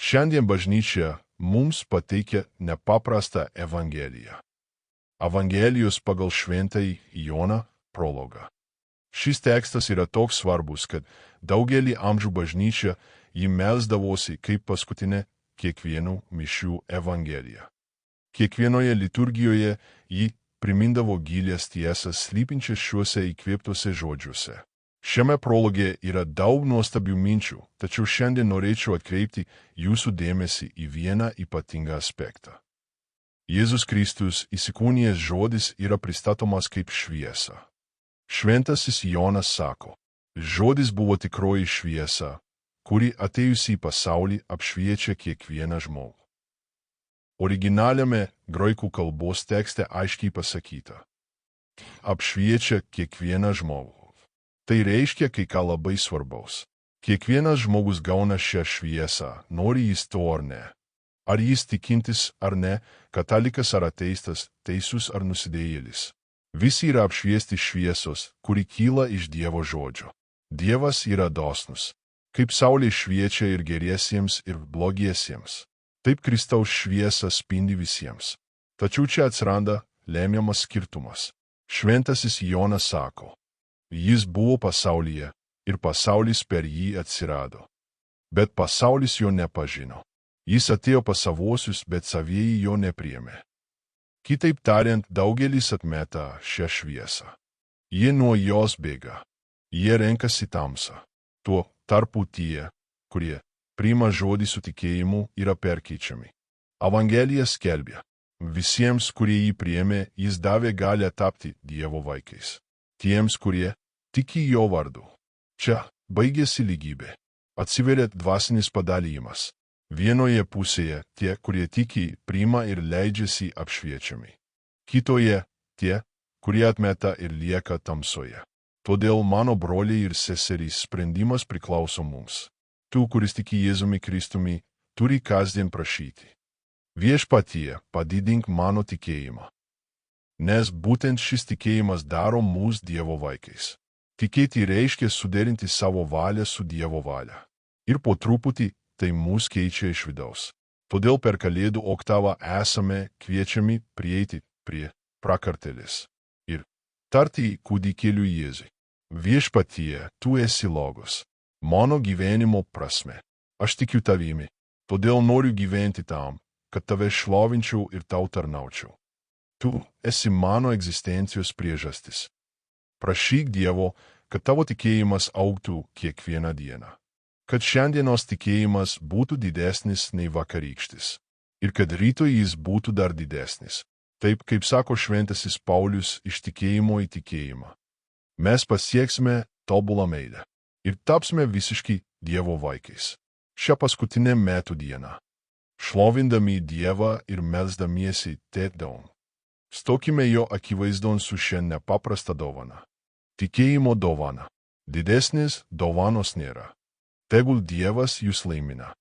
Šiandien bažnyčia mums pateikia nepaprastą Evangeliją. Evangelijos pagal šventąjį Joną prologą. Šis tekstas yra toks svarbus, kad daugelį amžių bažnyčia jį melsdavosi kaip paskutinė kiekvienų mišių Evangelija. Kiekvienoje liturgijoje ji primindavo gilias tiesas slypinčias šiuose įkvėptuose žodžiuose. Šiame prologe yra daug nuostabių minčių, tačiau šiandien norėčiau atkreipti jūsų dėmesį į vieną ypatingą aspektą. Jėzus Kristus įsikūnijęs žodis yra pristatomas kaip šviesa. Šventasis Jonas sako, žodis buvo tikroji šviesa, kuri atėjusi į pasaulį apšviečia kiekvieną žmogų. Originaliame graikų kalbos tekste aiškiai pasakyta, apšviečia kiekvieną žmogų. Tai reiškia kai ką labai svarbaus. Kiekvienas žmogus gauna šią šviesą, nori jis to ar ne. Ar jis tikintis ar ne, katalikas ar ateistas, teisus ar nusidėjėlis. Visi yra apšviesti šviesos, kuri kyla iš Dievo žodžio. Dievas yra dosnus. Kaip saulė šviečia ir geriesiems, ir blogiesiems. Taip Kristaus šviesa spindi visiems. Tačiau čia atsiranda lemiamas skirtumas. Šventasis Jonas sako, jis buvo pasaulyje, ir pasaulis per jį atsirado. Bet pasaulis jo nepažino. Jis atėjo pas savuosius, bet savieji jo nepriėmė. Kitaip tariant, daugelis atmeta šią šviesą. Jie nuo jos bėga. Jie renkasi tamsą. Tuo tarpu tie, kurie priima žodį su tikėjimu, yra perkeičiami. Evangelija skelbia, visiems, kurie jį priėmė, jis davė galią tapti Dievo vaikais. Tiems, kurie tiki jo vardu. Čia baigėsi lygybė. Atsiveria dvasinis padalijimas. Vienoje pusėje tie, kurie tiki, priima ir leidžiasi apšviečiami. Kitoje tie, kurie atmeta ir lieka tamsoje. Todėl, mano broliai ir seserys, sprendimas priklauso mums. Tu, kuris tiki Jėzumi Kristumi, turi kasdien prašyti. Viešpatie, padidink mano tikėjimą. Nes būtent šis tikėjimas daro mus Dievo vaikais. Tikėti reiškia suderinti savo valią su Dievo valia. Ir po truputį tai mus keičia iš vidaus. Todėl per Kalėdų oktavą esame kviečiami prieiti prie prakartėlės ir tarti kūdikėliui Jėzui. Viešpatie, tu esi logos, mano gyvenimo prasme. Aš tikiu tavimi, todėl noriu gyventi tam, kad tave šlovinčiau ir tau tarnaučiau. Tu esi mano egzistencijos priežastis. Prašyk Dievo, kad tavo tikėjimas augtų kiekvieną dieną. Kad šiandienos tikėjimas būtų didesnis nei vakarykštis. Ir kad rytoj jis būtų dar didesnis. Taip, kaip sako šventasis Paulius, iš tikėjimo į tikėjimą. Mes pasieksime tobulą meilę. Ir tapsime visiškai Dievo vaikais. Šią paskutinę metų dieną. Šlovindami Dievą ir melsdamiesi tėdon. Stokime jo akivaizdon su šia nepaprasta dovana. Tikėjimo dovana. Didesnės dovanos nėra. Tegul Dievas jūs laimina.